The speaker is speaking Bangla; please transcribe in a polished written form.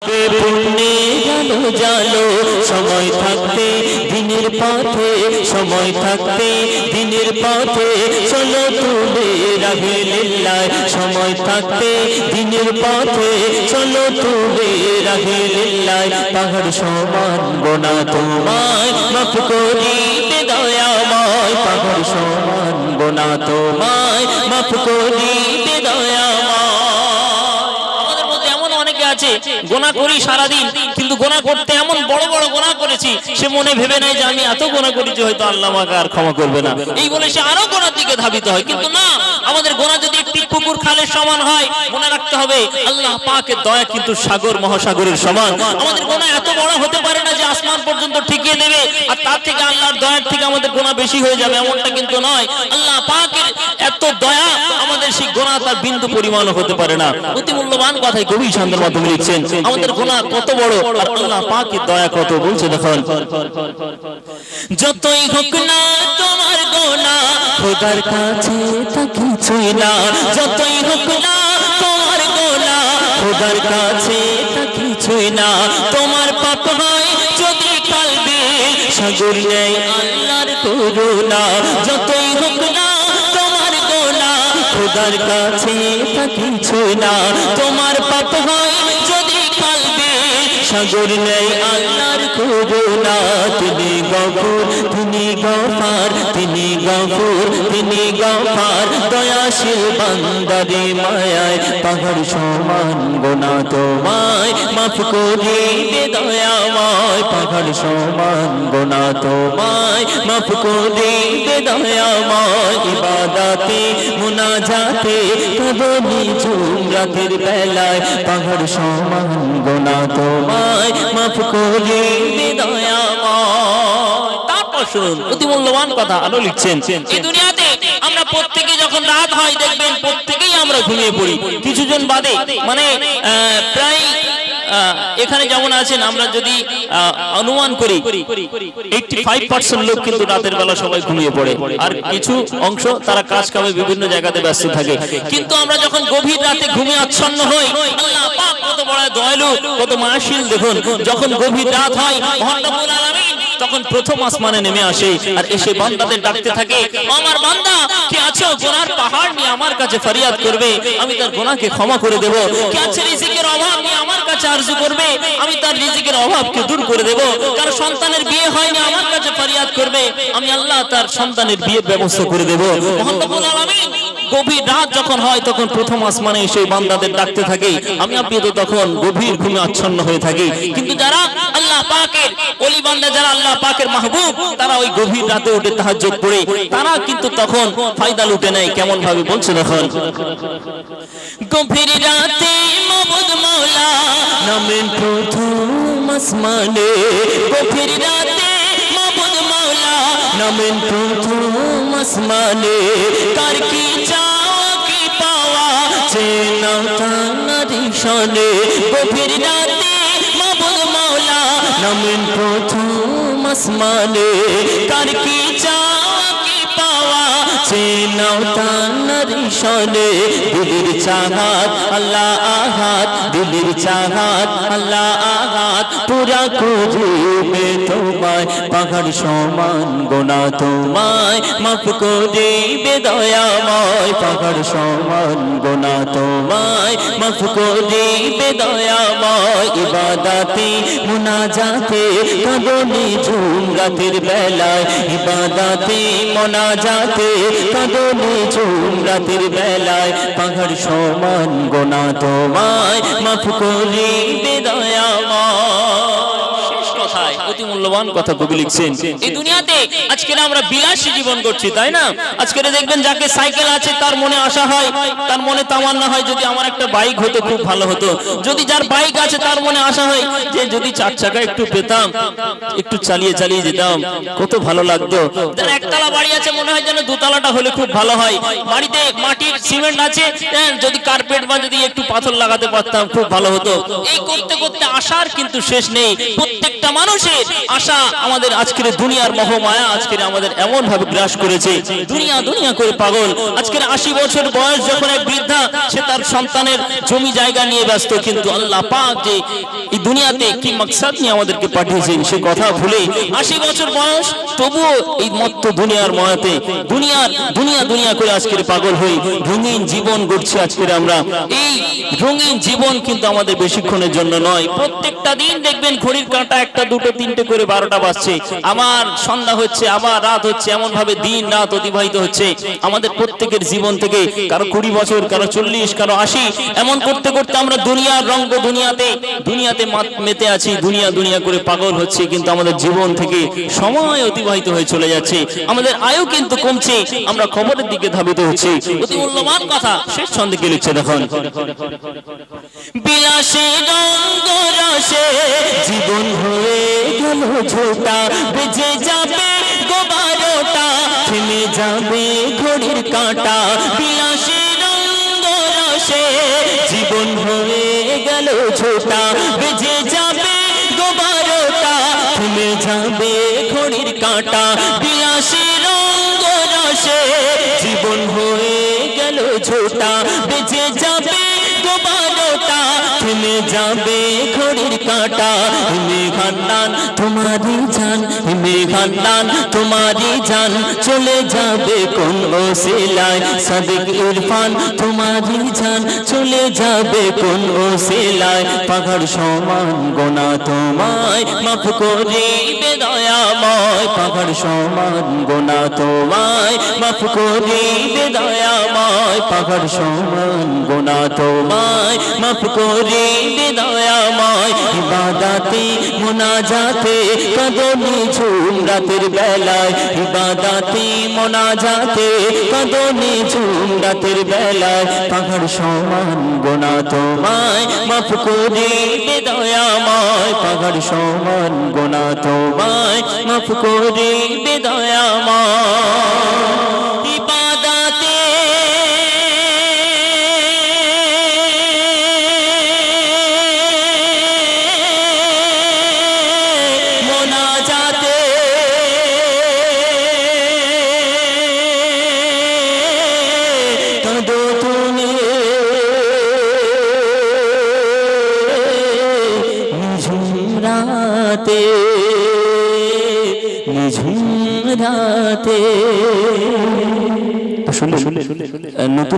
পুণ্যে জানো জানো সময় থাকতে দিনের পথে, সময় থাকতে দিনের পথে চলো তুলে রাহে লিল্লাহ। সময় থাকতে দিনের পথে চলো তুলে রাহে লিল্লাহ। পাহাড় সমান গোনা তোমায় মাফ করিবে দয়াময়। পাহাড় সমান গোনা তোমায় মাফ করিবে দয়াময়। গোনা করি সারাদিন, কিন্তু গোনা করতে এমন বড় বড় গোনা করেছি সে মনে ভেবে নাই যে আমি এত গোনা করেছি হয়তো আল্লাহ আমাকে আর ক্ষমা করবে না, এই বলে সে আরো গোনার দিকে ধাবিত হয়। কিন্তু না, আমাদের গোনা যদি একটি পুকুর খালের সমান হয়, মনে রাখতে হবে আল্লাহ পাকের দয়া কিন্তু সাগর মহাসাগরের সমান। আমাদের গোনা এত বড় হতে পারে না যে আসমান পর্যন্ত ঠিকিয়ে দেবে, আর তার থেকে আল্লাহর দয়ার থেকে আমাদের গোনা বেশি হয়ে যাবে, এমনটা কিন্তু নয়। আল্লাহ পাকের এত দয়া, আমাদের সেই গোনা তার বিন্দু পরিমাণও হতে পারে না। অতি মূল্যবান কথাই কবি ছন্দের মাধ্যমে লিখছেন, আমাদের গোনা কত বড় আর আল্লাহ পাকের দয়া কত। বলছে দেখুন, যতই হোক না তোমার গোনা খোদার কাছে তা কিছুই না। যতই হোক না তোমার গোনা খোদার কাছে তা কিছুই না। তোমার পাপ হয় যদি কালবে সাগর নেই আল্লাহর করুণা। যতই হোক না তোমার গোনা খোদার কাছে তা কিছুই না। তোমার পাপ হয় যদি কালবে সাগর নেই আল্লাহর করুণা। তিনি গফুর, তিনি গফার, তিনি গফুর, তিনি গফার, দয়াশীল বান্দারে মায়ায় পাহাড় সমান গোনা তোমায় মাফ করিবে দয়াময়। পাহাড় সমান গোনা তোমায় মাফ করিবে দয়াময়। ইবাদতে মুনাজাতে কাঁদনি ঝুম রাতের বেলায়, পাহাড় সমান গোনা তোমায় মাফ করিবে দয়াময়। তারপর শুনুন অতি মূল্যবান কথা আলো লিখছেন, এই দুনিয়াতে আমরা প্রত্যেকে যখন রাত হয় দেখবেন প্রত্যেকেই আমরা ঘুমিয়ে পড়ি, কিছুজন বাদে। মানে প্রায় এখানে যেমন আছেন, আমরা যদি অনুমান করি 85% লোক কিন্তু রাতের বেলা সবাই ঘুমিয়ে পড়ে, আর কিছু অংশ তারা কাজ কামে বিভিন্ন জায়গাতে ব্যস্ত থাকে। কিন্তু আমরা যখন গভীর রাতে ঘুমিয়ে আচ্ছন্ন হই, আল্লাহ পাক কত বড় দয়ালু, কত মায়াশীল। দেখুন, যখন গভীর রাত হয় মহান রব্বুল আলামিন তখন প্রথম আসমানে নেমে আসে আর এসে বান্দাদের ডাকতে থাকে, আমার বান্দা কে আছো গুনার পাহাড় নিয়ে আমার কাছে ফরিয়াদ করবে, আমি তার গুনাহকে ক্ষমা করে দেব। কে আছে রিজিকের অভাব নিয়ে আমার কাছে আরজু করবে, আমি তার রিজিকের অভাবকে দূর করে দেব। কার সন্তানের বিয়ে হয়নি আমার কাছে ফরিয়াদ করবে, আমি আল্লাহ তার সন্তানের বিয়ের ব্যবস্থা করে দেব। মহান রব্বুল আলামিন গভীর রাত যখন হয় তখন প্রথম আসমানে এসে বান্দাদের ডাকতে থাকে। আমি আপনি তো তখন গভীর ঘুমে আচ্ছন্ন হয়ে থাকি, কিন্তু যারা আল্লাহ পাকের ওলি বান্দা, যারা আল্লাহ পাকের মাহবুব, তারা ওই গভীর রাতে উঠে তাহাজ্জুদ পড়ে, তারা কিন্তু তখন ফায়দা লুটে নেয়। কেমন ভাবে বলছে দেখুন, গভীর রাতে মাবুদ মাওলা নামেন প্রথম আসমানে। গভীর রাতে মাবুদ মাওলা নামেন প্রথম আসমানে। কার কি চাওয়া কি পাওয়া চেনা তার ঈশানে। গভীর রাতে মাবুদ মাওলা নামেন প্রথম আসমানে। কার কি চাওয়া কি পাওয়া চেনা তার ঈশানে। দিলের চাহাত আল্লাহ আহাত, দিলের চাহাত আল্লাহ আহাত, পুরা করিবে তোমায় পাহাড় সমান গোনা তোমায় মাফ করিবে দয়াময়। পাহাড় সমান গোনা তোমায় মাফ করিবে দয়াময়। ইবাদতে মুনাজাতে কাঁদনি ঝুম রাতের বেলায়। ইবাদতে মুনাজাতে কাঁদনি ঝুম রাতের বেলায়, পাহাড় সমান গোনা তোমায় মাফ করিবে দয়াময়। অতি মূল্যবান কথা কবি লিখছেন, এই দুনিয়াতে আজকে আমরা বিলাসী জীবন করছি, তাই না? আজকে দেখবেন যাকে সাইকেল আছে তার মনে আশা হয়, তার মনে তামান্না হয় যদি আমার একটা বাইক হতো খুব ভালো হতো। যদি যার বাইক আছে তার মনে আশা হয় যে যদি চার চাকা একটু পেতাম, একটু চালিয়ে চালিয়ে যেতাম কত ভালো লাগতো। যার একতলা বাড়ি আছে মনে হয় যেন দোতলাটা হলে খুব ভালো হয়। বাড়িতে মাটির সিমেন্ট আছে, যদি কার্পেট বা যদি একটু পাথর লাগাতে পারতাম খুব ভালো হতো। এই করতে করতে আশার কিন্তু শেষ নেই। প্রত্যেকটা মানুষ মানুষের আশা আমাদের আজকের দুনিয়ার মোহমায়া আজকের আমাদের এমন ভাবে গ্রাস করেছে, দুনিয়া দুনিয়া করে পাগল। আজকের 80 বছর বয়স যখন এক বৃদ্ধা, সে তার সন্তানের জমি জায়গা নিয়ে ব্যস্ত, কিন্তু আল্লাহ পাক যে এই দুনিয়াতে কি মাকসাদ নিয়ে আমাদেরকে পাঠিয়েছেন সে কথা ভুলে 80 বছর বয়স তবুও এই মত্ত দুনিয়ার মায়াতে দুনিয়া দুনিয়া করে আজকের পাগল হই, রঙিন জীবন গড়ছি আজকের আমরা। এই রঙিন জীবন কিন্তু আমাদের বেশিক্ষণের জন্য নয়। প্রত্যেকটা দিন দেখবেন ঘড়ির কাঁটা 1টা 2টো 3টে করে 12টা বাজছে, আবার সন্ধ্যা হচ্ছে, আবার রাত হচ্ছে, এমন ভাবে দিন রাত অতিবাহিত হচ্ছে। আমাদের প্রত্যেকের জীবন থেকে কারো 20 বছর, কারো 40, কারো 80, এমন করতে করতে আমরা দুনিয়ার রঙ্গ দুনিয়াতে মেতে আছি, দুনিয়া দুনিয়া করে পাগল হচ্ছে, কিন্তু আমাদের জীবন থেকে সময় অতিবাহিত হয়ে চলে যাচ্ছে, আমাদের আয়ু কিন্তু কমছে, আমরা খবরের দিকে ধাবিত হচ্ছি। অতি মূল্যবান কথা শেষ ছন্দে কি লিখছে দেখুন, বিলাসী রঙ্গ রসে জীবন হয়ে গেল ঝোটা, বেজে যাবে গো 12টা, থেমে যাবে ঘড়ির কাঁটা। বিলাসী রঙ্গ রসে জীবন হয়ে গেল ঝোটা, বেজে যাবে গো 12টা, থেমে যাবে ঘড়ির কাঁটা। বিলাসী রঙ্গ রসে জীবন হয়ে গেল ঝোটা, বেজে যাবে গো 12টা, থেমে যাবে ঘড়ির কাঁটা। হিমে খান্দান তোমারই জান, হিমে খান্দান তোমারই জান, চলে যাবে কোন ওসিলায়। সাদিক ইরফান তোমারই জান, চলে যাবে কোন ওসিলায়। পাহাড় সমান গোনা তোমায় মাফ করিবে দয়াময়, পাহাড় সমান গোনা তোমায় মাফ করিবে দয়াময়, পাহাড় সমান গোনা তোমায় মাফ করিবে দয়াময়। ইবাদতে মুনাজাতে কাঁদো নিঝুম রাতের বেলায়, ইবাদতে মুনাজাতে কাঁদো নিঝুম রাতের বেলায়। পাহাড় সমান গোনা তোমায় মাফ করিবে দয়াময়, পাহাড় সমান গোনা তোমায় মাফ করিবে দয়াময়। ইবাদতে মুনাজাতে কাঁদো তুমি নিঝুম রাতে, নিঝুম রাতে। শুনলে নতুন